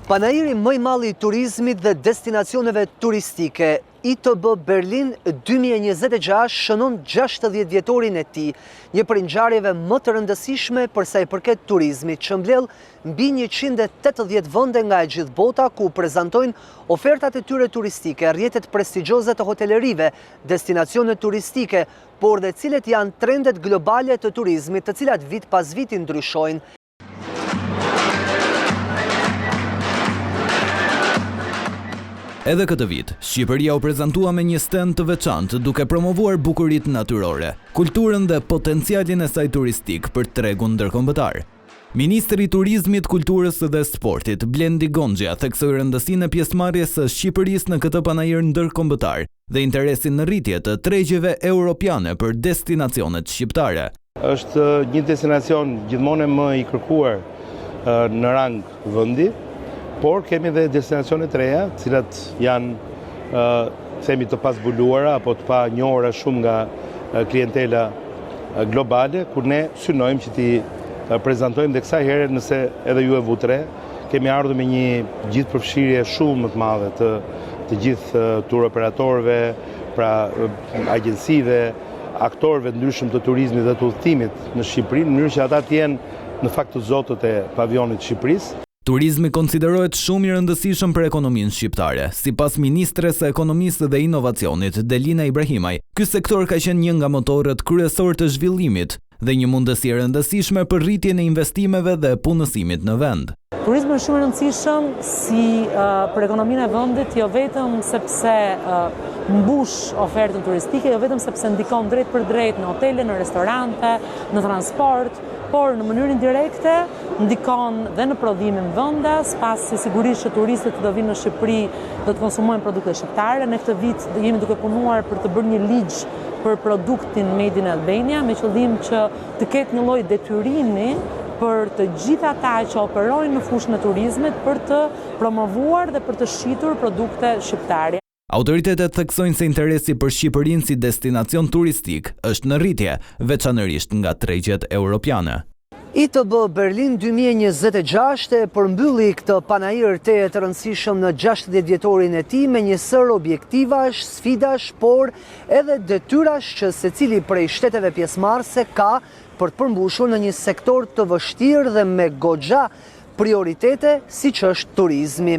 Panajiri më i madh i turizmit dhe destinacioneve turistike, ITB Berlin 2026 shënon 60 vjetorin e tij, një prej ngjarjeve më të rëndësishme për sa i përket turizmit, që mbledh mbi 180 vende nga e gjithë bota ku prezantojnë ofertat e tyre turistike, rrjetet prestigjioze të hotelerive, destinacione turistike, por dhe cilet janë trendet globale të turizmit, të cilat vit pas viti ndryshojnë. Edhe këtë vit, Shqipëria u prezantua me një stend të veçantë duke promovuar bukuritë natyrore, kulturën dhe potencialin e saj turistik për tregun ndërkombëtar. Ministri i Turizmit, Kulturës dhe Sportit, Blendi Gonxha, theksoi rëndësinë e pjesëmarrjes së Shqipërisë në këtë panajir ndërkombëtar dhe interesin në rritje të tregjeve europiane për destinacionet shqiptare. Është një destinacion gjithmonë më i kërkuar në rang vendi, por kemi dhe destinacione të reja, cilat janë themi të pasbuluara apo të pa njohura shumë nga klientela globale, kur ne synojmë që ti prezantojmë dhe kësaj here, nëse edhe ju e vutre, kemi ardhur me një gjithë përfshirje shumë më të madhe të gjithë tur operatorëve, pra agjensive, aktorëve të ndryshëm të turizmit dhe të udhëtimit në Shqipëri, në mënyrë që ata të jenë në fakt të zotët e pavionit të Shqipërisë. Turizmi konsiderohet shumë i rëndësishëm për ekonominë shqiptare. Sipas ministres së Ekonomisë dhe Inovacionit, Delina Ibrahimaj, ky sektor ka qenë një nga motorët kryesor të zhvillimit dhe një mundësi e rëndësishme për rritjen e investimeve dhe punësimit në vend. Turizmi është shumë i rëndësishëm si për ekonominë e vendit, jo vetëm sepse mbush ofertën turistike, jo vetëm sepse ndikon drejt për drejt në hotele, në restorante, në transport, por në mënyrë indirekte ndikon dhe në prodhimin vendas, pasi sigurisht që turistët do vinë në Shqipëri do të konsumojnë produkte shqiptare. Në këtë vit jemi duke punuar për të bërë një ligj për produktin Made in Albania, me qëllim që të ketë një lloj detyrimi për të gjithë ata që operojnë në fushën e turizmit për të promovuar dhe për të shitur produkte shqiptare. Autoritetet theksojnë se interesi për Shqipërinë si destinacion turistik është në rritje, veçanërisht nga tregjet europiane. ITB Berlin 2026 e përmbylli këtë panajir të rëndësishëm në 60 vjetorin e tij me një sër objektivash, sfidash, por edhe detyrash që secili prej shteteve pjesëmarrëse ka për të përmbushur në një sektor të vështirë dhe me goxha prioritete siç është turizmi.